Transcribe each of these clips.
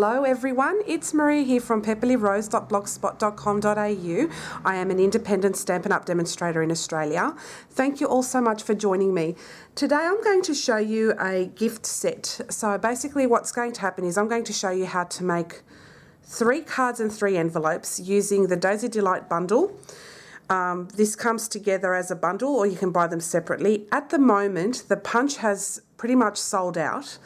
Hello everyone, it's Maria here from pepperlyrose.blogspot.com.au. I am an independent Stampin' Up demonstrator in Australia. Thank you all so much for joining me. Today I'm going to show you a gift set. So basically what's going to happen is I'm going to show you how to make 3 cards and 3 envelopes using the Daisy Delight bundle. This comes together as a bundle or you can buy them separately. At the moment the punch has pretty much sold out.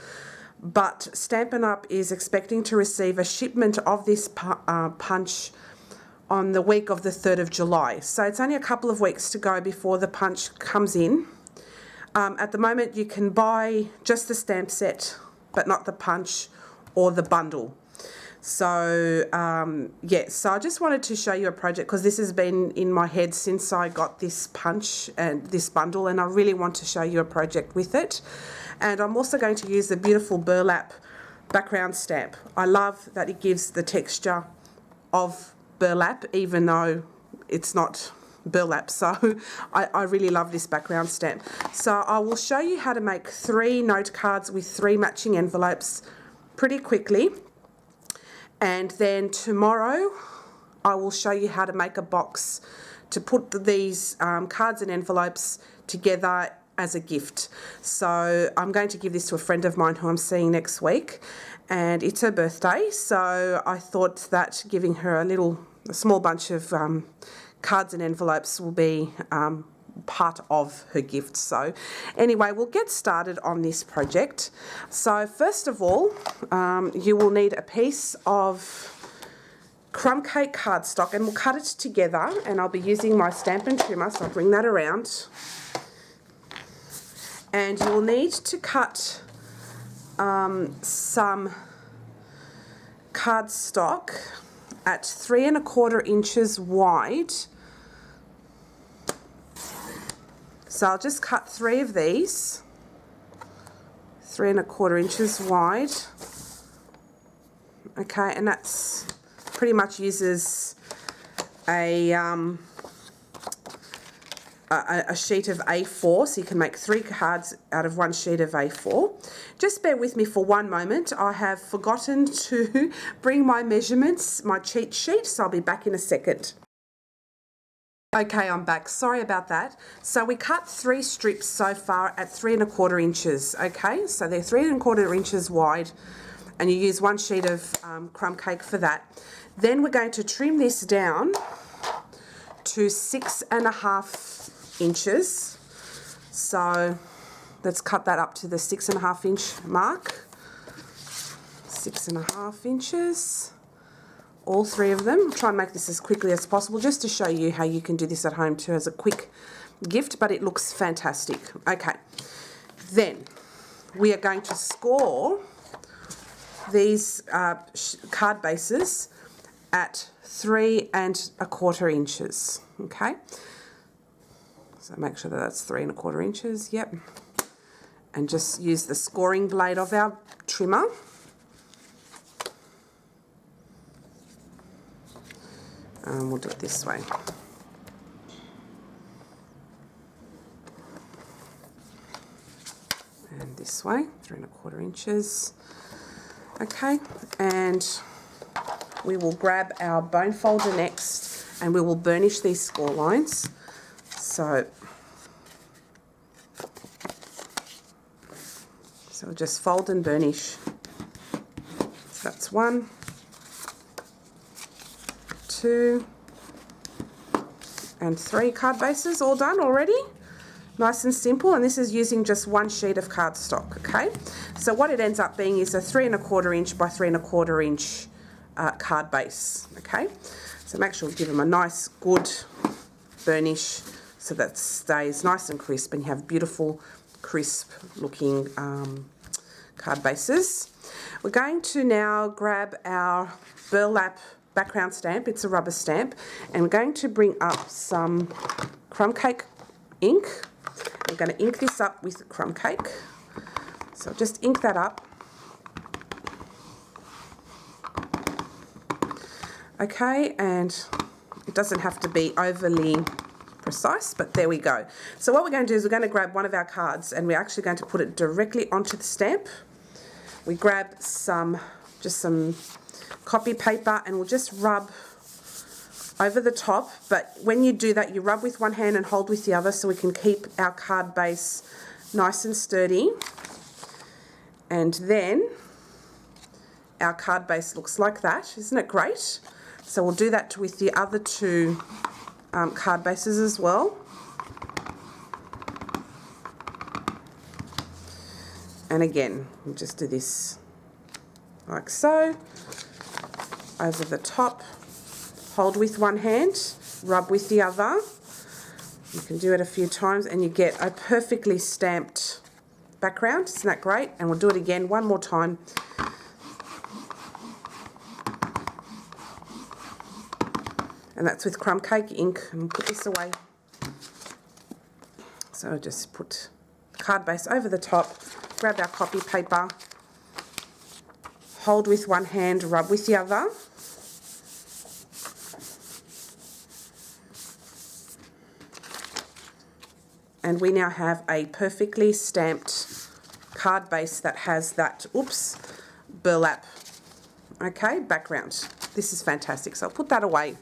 But Stampin' Up is expecting to receive a shipment of this punch on the week of the 3rd of July. So it's only a couple of weeks to go before the punch comes in. At the moment you can buy just the stamp set but not the punch or the bundle. So so I just wanted to show you a project because this has been in my head since I got this punch and this bundle, and I really want to show you a project with it. And I'm also going to use the beautiful burlap background stamp. I love that it gives the texture of burlap even though it's not burlap, so I really love this background stamp. So I will show you how to make 3 note cards with 3 matching envelopes pretty quickly. And then tomorrow I will show you how to make a box to put these cards and envelopes together as a gift. So I'm going to give this to a friend of mine who I'm seeing next week, and it's her birthday, so I thought that giving her a small bunch of cards and envelopes will be part of her gift. So anyway, we'll get started on this project. So first of all, you will need a piece of crumb cake cardstock, and we'll cut it together, and I'll be using my Stampin' trimmer, so I'll bring that around. And you will need to cut some cardstock at 3 1/4 inches wide. So I'll just cut 3 of these, 3 1/4 inches wide. Okay, and that's pretty much uses a sheet of A4, so you can make 3 cards out of 1 sheet of A4. Just bear with me for one moment. I have forgotten to bring my measurements, my cheat sheet, so I'll be back in a second. Okay, I'm back. Sorry about that. So we cut 3 strips so far at 3 1/4 inches. Okay, so they're 3 1/4 inches wide, and you use 1 sheet of crumb cake for that. Then we're going to trim this down to 6 1/2 inches. So let's cut that up to the 6 1/2 inch mark. 6 1/2 inches. All 3 of them. I'll try and make this as quickly as possible just to show you how you can do this at home too as a quick gift, but it looks fantastic. Okay, then we are going to score these card bases at 3 1/4 inches. Okay, so make sure that that's 3 1/4 inches. Yep, and just use the scoring blade of our trimmer. We'll do it this way. And this way, 3 1/4 inches. Okay, and we will grab our bone folder next, and we will burnish these score lines. So we'll just fold and burnish. So that's 1, 2 and 3 card bases all done already. Nice and simple, and this is using just 1 sheet of cardstock. Okay, so what it ends up being is a 3 1/4 inch by 3 1/4 inch card base. Okay, so make sure you give them a nice good burnish so that stays nice and crisp and you have beautiful crisp looking card bases. We're going to now grab our burlap background stamp. It's a rubber stamp, and we're going to bring up some crumb cake ink. We're going to ink this up with crumb cake. So just ink that up. Okay, and it doesn't have to be overly precise, but there we go. So what we're going to do is we're going to grab one of our cards, and we're actually going to put it directly onto the stamp. We grab some just some copy paper, and we'll just rub over the top. But when you do that, you rub with one hand and hold with the other so we can keep our card base nice and sturdy. And then our card base looks like that. Isn't it great? So we'll do that with the other two card bases as well. And again, we'll just do this like so, over the top, hold with one hand, rub with the other. You can do it a few times and you get a perfectly stamped background. Isn't that great? And we'll do it again one more time. And that's with crumb cake ink. And we'll put this away. So just put the card base over the top, grab our copy paper, hold with one hand, rub with the other. And we now have a perfectly stamped card base that has that, burlap, okay, background. This is fantastic. So I'll put that away.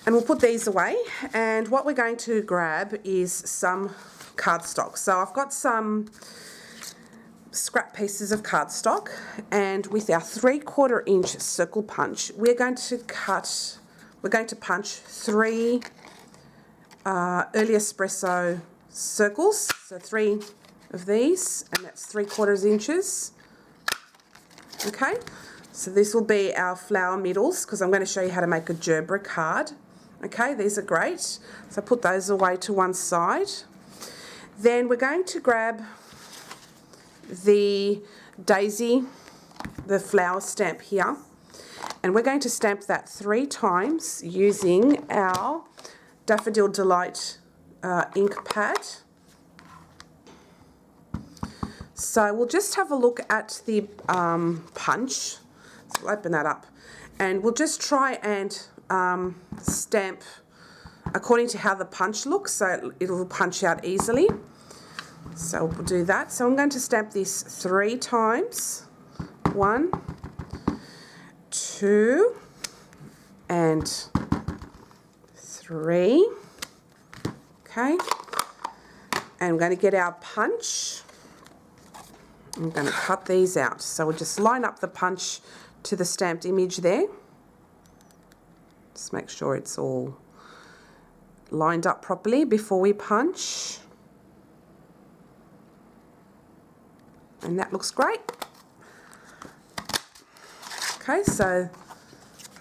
And we'll put these away. And what we're going to grab is some cardstock. So I've got some scrap pieces of cardstock, and with our 3/4 inch circle punch, we're going to punch 3 early espresso circles. So 3 of these, and that's 3/4 inches. Okay, so this will be our flower middles, because I'm going to show you how to make a Gerbera card. Okay, these are great. So put those away to one side. Then we're going to grab the daisy, the flower stamp here, and we're going to stamp that 3 times using our Daffodil Delight ink pad. So we'll just have a look at the punch. So we'll open that up, and we'll just try and stamp according to how the punch looks, so it'll punch out easily. So we'll do that. So I'm going to stamp this 3 times. 1, 2, and 3. Okay. And I'm going to get our punch. I'm going to cut these out. So we'll just line up the punch to the stamped image there. Just make sure it's all lined up properly before we punch. And that looks great. Okay, so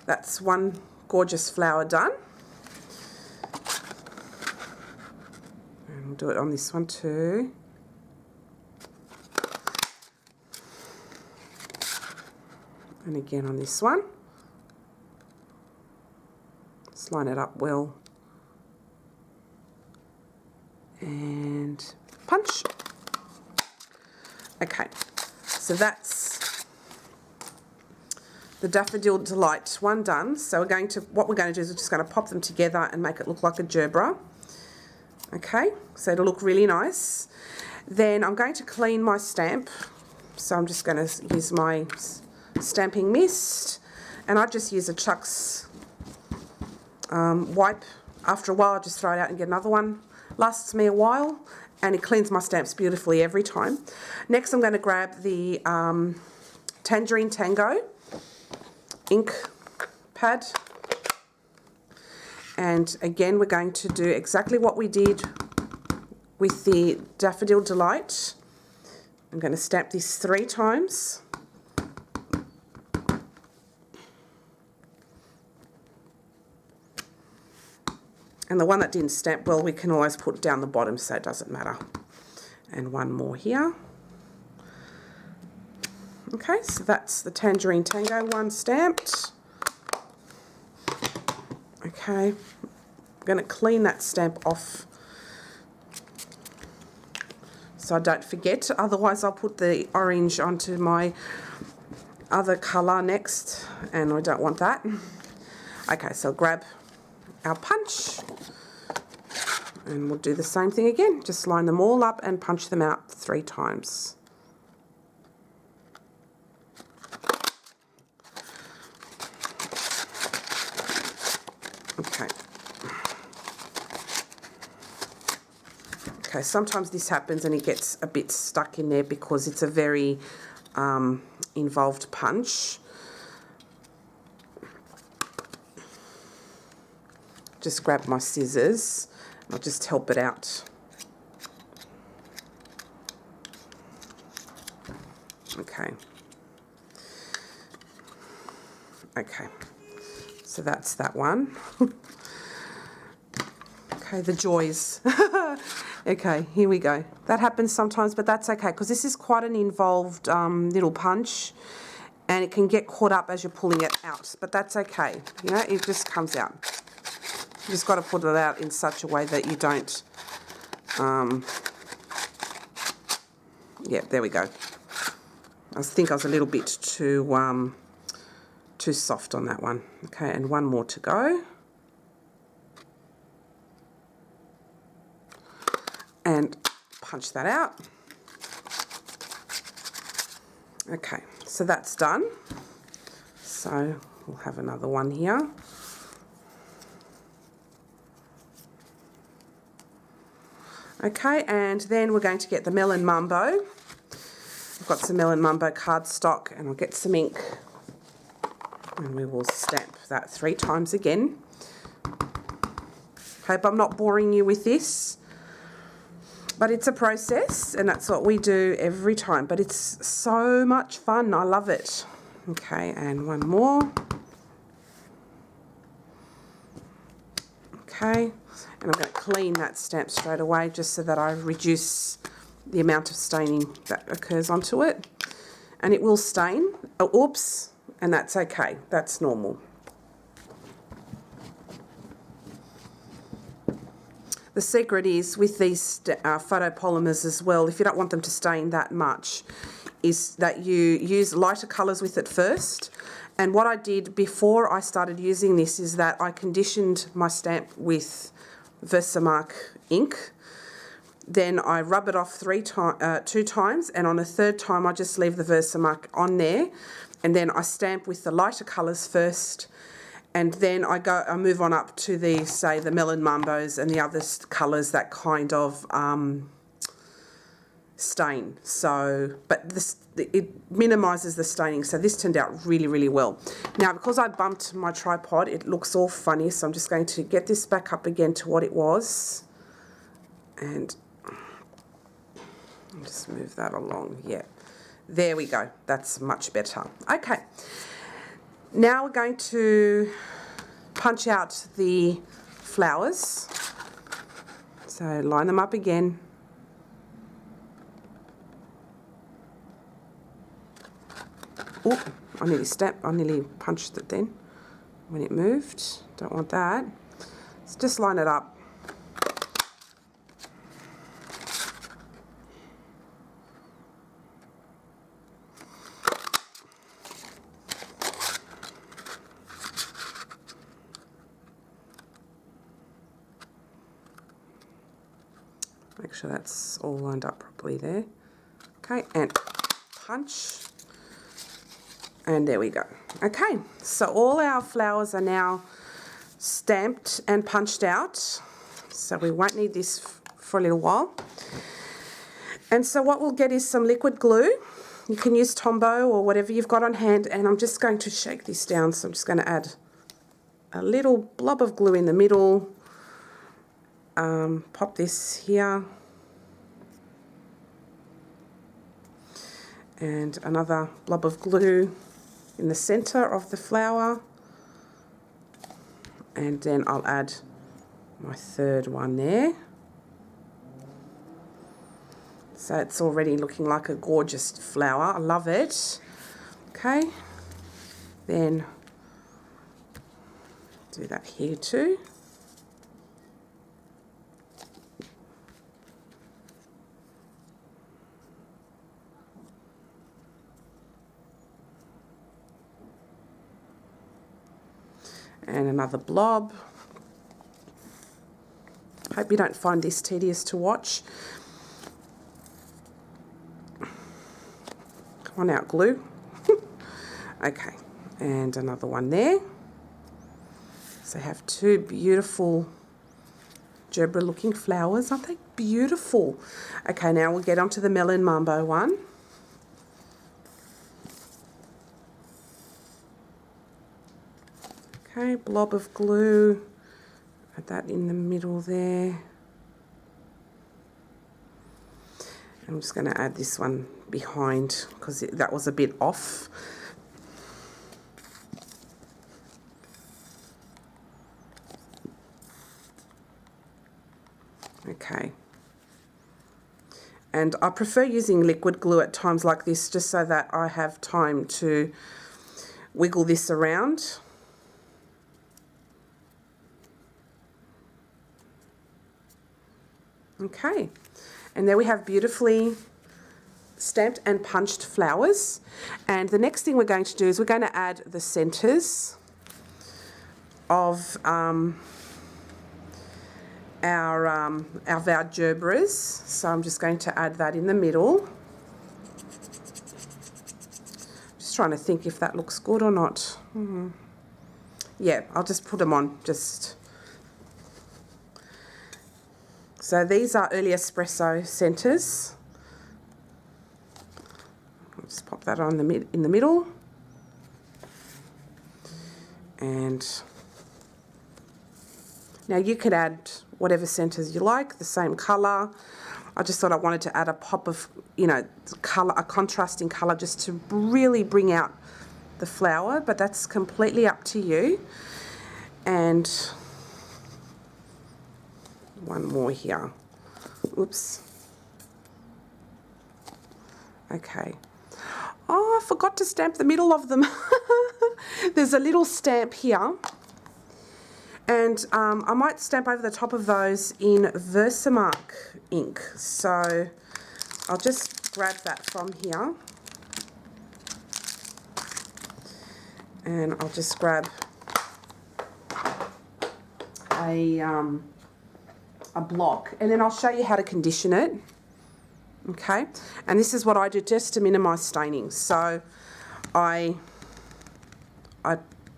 that's one gorgeous flower done. And we'll do it on this one too. And again on this one. Just line it up well. And punch. Okay, so that's the Daffodil Delight one done. So what we're going to do is we're just going to pop them together and make it look like a Gerbera. Okay, so it'll look really nice. Then I'm going to clean my stamp. So I'm just going to use my stamping mist, and I just use a Chuck's wipe. After a while I just throw it out and get another one. Lasts me a while, and it cleans my stamps beautifully every time. Next I'm going to grab the Tangerine Tango ink pad, and again we're going to do exactly what we did with the Daffodil Delight. I'm going to stamp this 3 times. And the one that didn't stamp well, we can always put down the bottom, so it doesn't matter. And one more here. Okay, so that's the Tangerine Tango one stamped. Okay, I'm going to clean that stamp off so I don't forget. Otherwise, I'll put the orange onto my other colour next, and I don't want that. Okay, so grab our punch, and we'll do the same thing again. Just line them all up and punch them out 3 times. Okay, sometimes this happens and it gets a bit stuck in there because it's a very involved punch. Just grab my scissors. I'll just help it out. Okay. Okay. So that's that one. Okay, the joys. Okay, here we go. That happens sometimes, but that's okay because this is quite an involved little punch and it can get caught up as you're pulling it out, but that's okay. You know, it just comes out. You just got to put it out in such a way that you don't, yeah, there we go. I think I was a little bit too soft on that one. Okay, and one more to go. And punch that out. Okay, so that's done. So we'll have another one here. Okay, and then we're going to get the Melon Mumbo. I've got some Melon Mumbo cardstock and I'll get some ink and we will stamp that 3 times again. Hope I'm not boring you with this, but it's a process and that's what we do every time, but it's so much fun. I love it. Okay, and one more. Okay, and I'm going to clean that stamp straight away just so that I reduce the amount of staining that occurs onto it. And it will stain. Oh, oops, and that's okay. That's normal. The secret is with these photopolymers as well, if you don't want them to stain that much, is that you use lighter colours with it first. And what I did before I started using this is that I conditioned my stamp with Versamark ink. Then I rub it off 2 times, and on a 3rd time I just leave the Versamark on there, and then I stamp with the lighter colours first, and then I move on up to the, say, the Melon Mumbos and the other colours that kind of stain. So, but it minimises the staining, so this turned out really, really well. Now, because I bumped my tripod, it looks all funny, so I'm just going to get this back up again to what it was, and just move that along. Yeah, there we go. That's much better. Okay, now we're going to punch out the flowers. So line them up again. Oh, I nearly punched it then when it moved. Don't want that. Let's just line it up. Make sure that's all lined up properly there. Okay, and punch. And there we go. Okay, so all our flowers are now stamped and punched out. So we won't need this for a little while. And so what we'll get is some liquid glue. You can use Tombow or whatever you've got on hand. And I'm just going to shake this down. So I'm just going to add a little blob of glue in the middle. Pop this here. And another blob of glue in the center of the flower. And then I'll add my 3rd one there. So it's already looking like a gorgeous flower. I love it. Okay. Then do that here too. And another blob. Hope you don't find this tedious to watch. Come on out, glue. Okay, and another one there. So I have 2 beautiful Gerbera looking flowers. Aren't they beautiful? Okay, now we'll get onto the Melon Mambo one. Okay, blob of glue. Add that in the middle there. I'm just going to add this one behind because that was a bit off. Okay. And I prefer using liquid glue at times like this just so that I have time to wiggle this around. Okay. And there we have beautifully stamped and punched flowers. And the next thing we're going to do is we're going to add the centres of our vowed Gerberas. So I'm just going to add that in the middle. Just trying to think if that looks good or not. Yeah, I'll just put them on. So these are early espresso centres. I'll just pop that on in the middle. And now you could add whatever centres you like, the same colour. I just thought I wanted to add a pop of, colour, a contrasting colour just to really bring out the flower, but that's completely up to you. And one more here. Oops. Okay. Oh, I forgot to stamp the middle of them. There's a little stamp here. And I might stamp over the top of those in Versamark ink. So I'll just grab that from here. And I'll just grab a block. And then I'll show you how to condition it. Okay. And this is what I do just to minimise staining. So I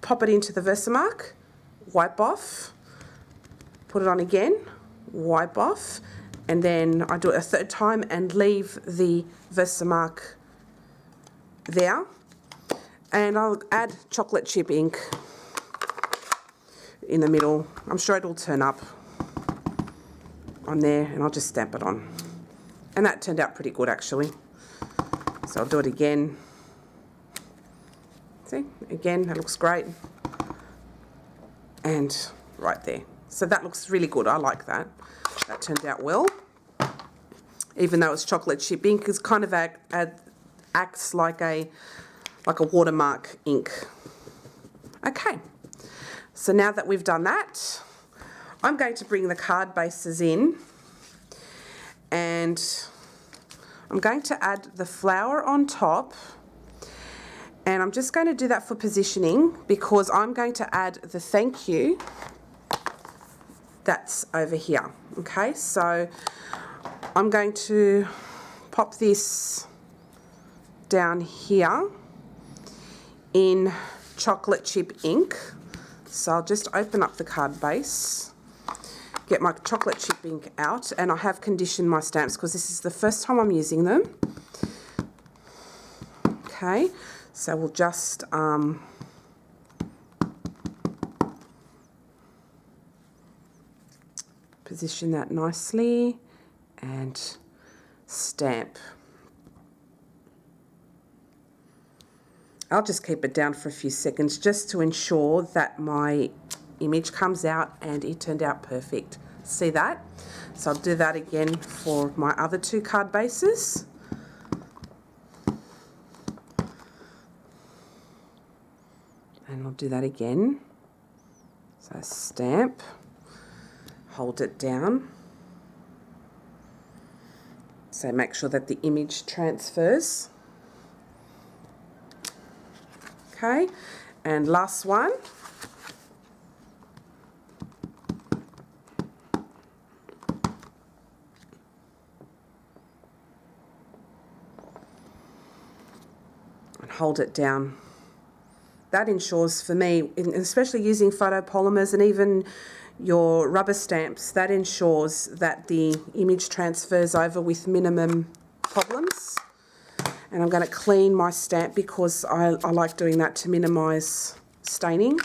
pop it into the Versamark. Wipe off, put it on again, wipe off, and then I do it a third time and leave the Versamark there. And I'll add chocolate chip ink in the middle. I'm sure it'll turn up on there, and I'll just stamp it on. And that turned out pretty good actually. So I'll do it again. See, again, that looks great. And right there. So that looks really good. I like that. That turned out well. Even though it's chocolate chip ink, it kind of acts like a watermark ink. Okay. So now that we've done that, I'm going to bring the card bases in, and I'm going to add the flower on top. And I'm just going to do that for positioning because I'm going to add the thank you that's over here. Okay, so I'm going to pop this down here in chocolate chip ink. So I'll just open up the card base, get my chocolate chip ink out, and I have conditioned my stamps because this is the first time I'm using them. Okay. So we'll just position that nicely and stamp. I'll just keep it down for a few seconds just to ensure that my image comes out and it turned out perfect. See that? So I'll do that again for my other two card bases. And I'll do that again. So stamp, hold it down. So make sure that the image transfers. Okay, and last one. And hold it down. That ensures for me, especially using photopolymers and even your rubber stamps, that ensures that the image transfers over with minimum problems. And I'm going to clean my stamp because I like doing that to minimise staining.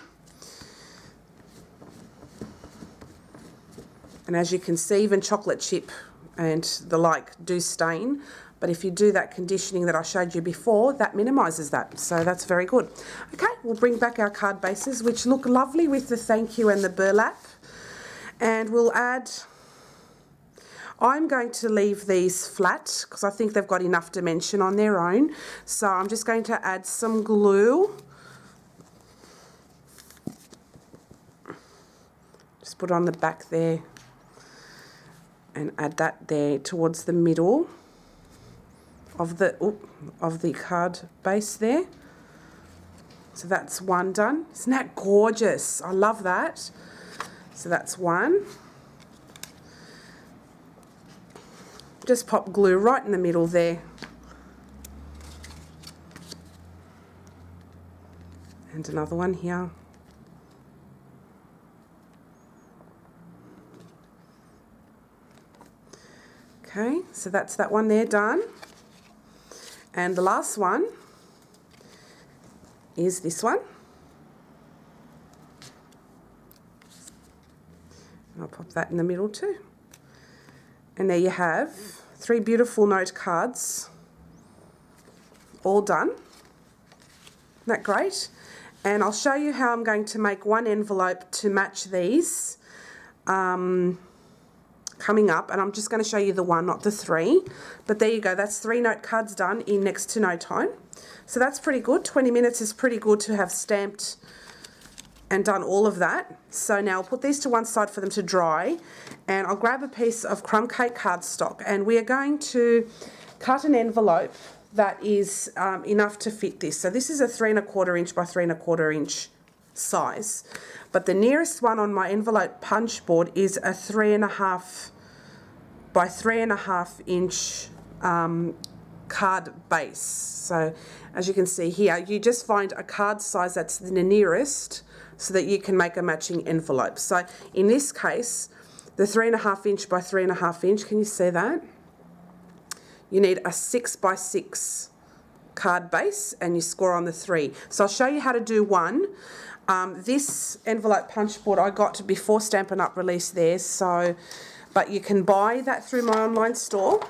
And as you can see, even chocolate chip and the like do stain. But if you do that conditioning that I showed you before, that minimises that. So that's very good. Okay, we'll bring back our card bases, which look lovely with the thank you and the burlap. And we'll add, I'm going to leave these flat because I think they've got enough dimension on their own. So I'm just going to add some glue. Just put it on the back there and add that there towards the middle of the card base there. So that's one done. Isn't that gorgeous? I love that. So that's one. Just pop glue right in the middle there. And another one here. Okay, so that's that one there done. And the last one is this one. And I'll pop that in the middle too. And there you have 3 beautiful note cards, all done. Isn't that great? And I'll show you how I'm going to make one envelope to match these coming up, and I'm just going to show you the one, not the 3. But there you go, that's 3 note cards done in next to no time. So that's pretty good. 20 minutes is pretty good to have stamped and done all of that. So now I'll put these to one side for them to dry, and I'll grab a piece of crumb cake cardstock, and we are going to cut an envelope that is enough to fit this. So this is a 3 1/4 inch by 3 1/4 inch size, but the nearest one on my envelope punch board is a 3 1/2 by 3 1/2 inch card base. So as you can see here, you just find a card size that's the nearest so that you can make a matching envelope. So in this case, the 3 1/2 inch by 3 1/2 inch, can you see that? You need a 6 by 6 card base, and you score on the 3. So I'll show you how to do one. This envelope punch board I got before Stampin' Up released theirs, so, but you can buy that through my online store.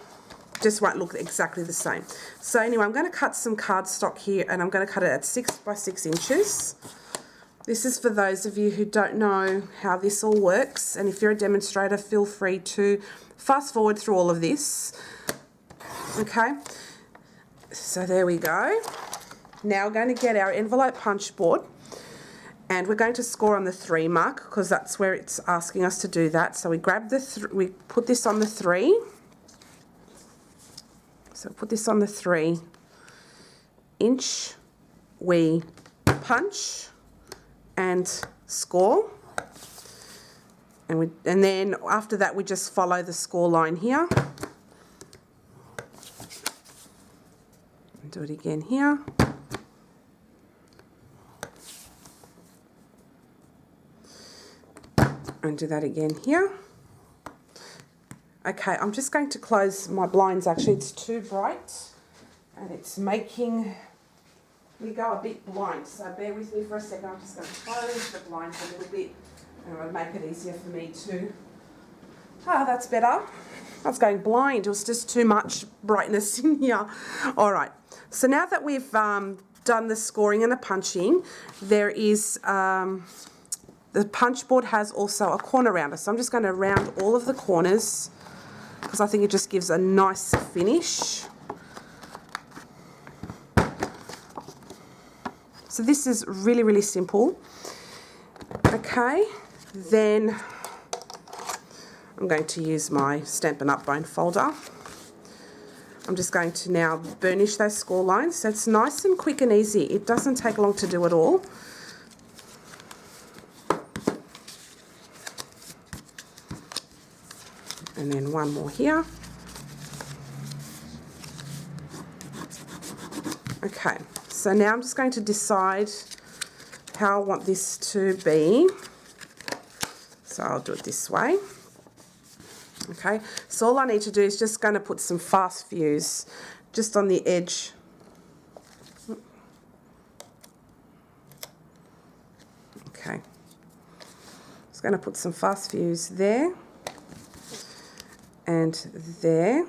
Just won't look exactly the same. So anyway, I'm going to cut some cardstock here, and I'm going to cut it at 6 by 6 inches. This is for those of you who don't know how this all works, and if you're a demonstrator, feel free to fast forward through all of this. Okay, so there we go. Now we're going to get our envelope punch board, and we're going to score on the 3 mark because that's where it's asking us to do that. So we grab we put this on the 3. So put this on the 3 inch. We punch and score, and then after that we just follow the score line here. Do it again here. And do that again here. Okay, I'm just going to close my blinds. Actually, it's too bright and it's making me go a bit blind. So bear with me for a second. I'm just going to close the blinds a little bit, and it'll make it easier for me to... Ah, that's better. I was going blind. It was just too much brightness in here. All right. So now that we've done the scoring and the punching, there is... the punch board has also a corner rounder. So I'm just going to round all of the corners because I think it just gives a nice finish. So this is really, really simple. Okay, then I'm going to use my Stampin' Up bone folder. I'm just going to now burnish those score lines. So it's nice and quick and easy. It doesn't take long to do it all. And then one more here. Okay, so now I'm just going to decide how I want this to be. So I'll do it this way. Okay, so all I need to do is just going to put some fast fuse just on the edge. Okay, just going to put some fast fuse there and there.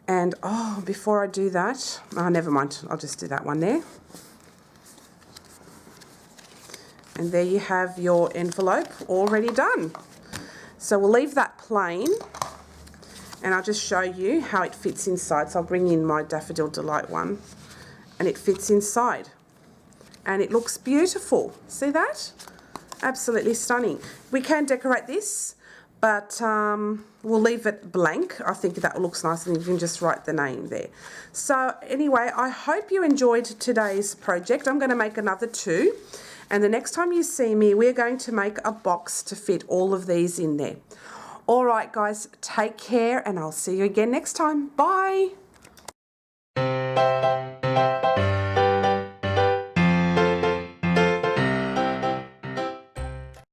And oh, before I do that, oh, never mind, I'll just do that one there. And there you have your envelope already done. So we'll leave that plain, and I'll just show you how it fits inside. So I'll bring in my Daffodil Delight one, and it fits inside. And it looks beautiful. See that? Absolutely stunning. We can decorate this, but we'll leave it blank. I think that looks nice, and you can just write the name there. So anyway, I hope you enjoyed today's project. I'm going to make another 2. And the next time you see me, we're going to make a box to fit all of these in there. All right, guys, take care, and I'll see you again next time. Bye.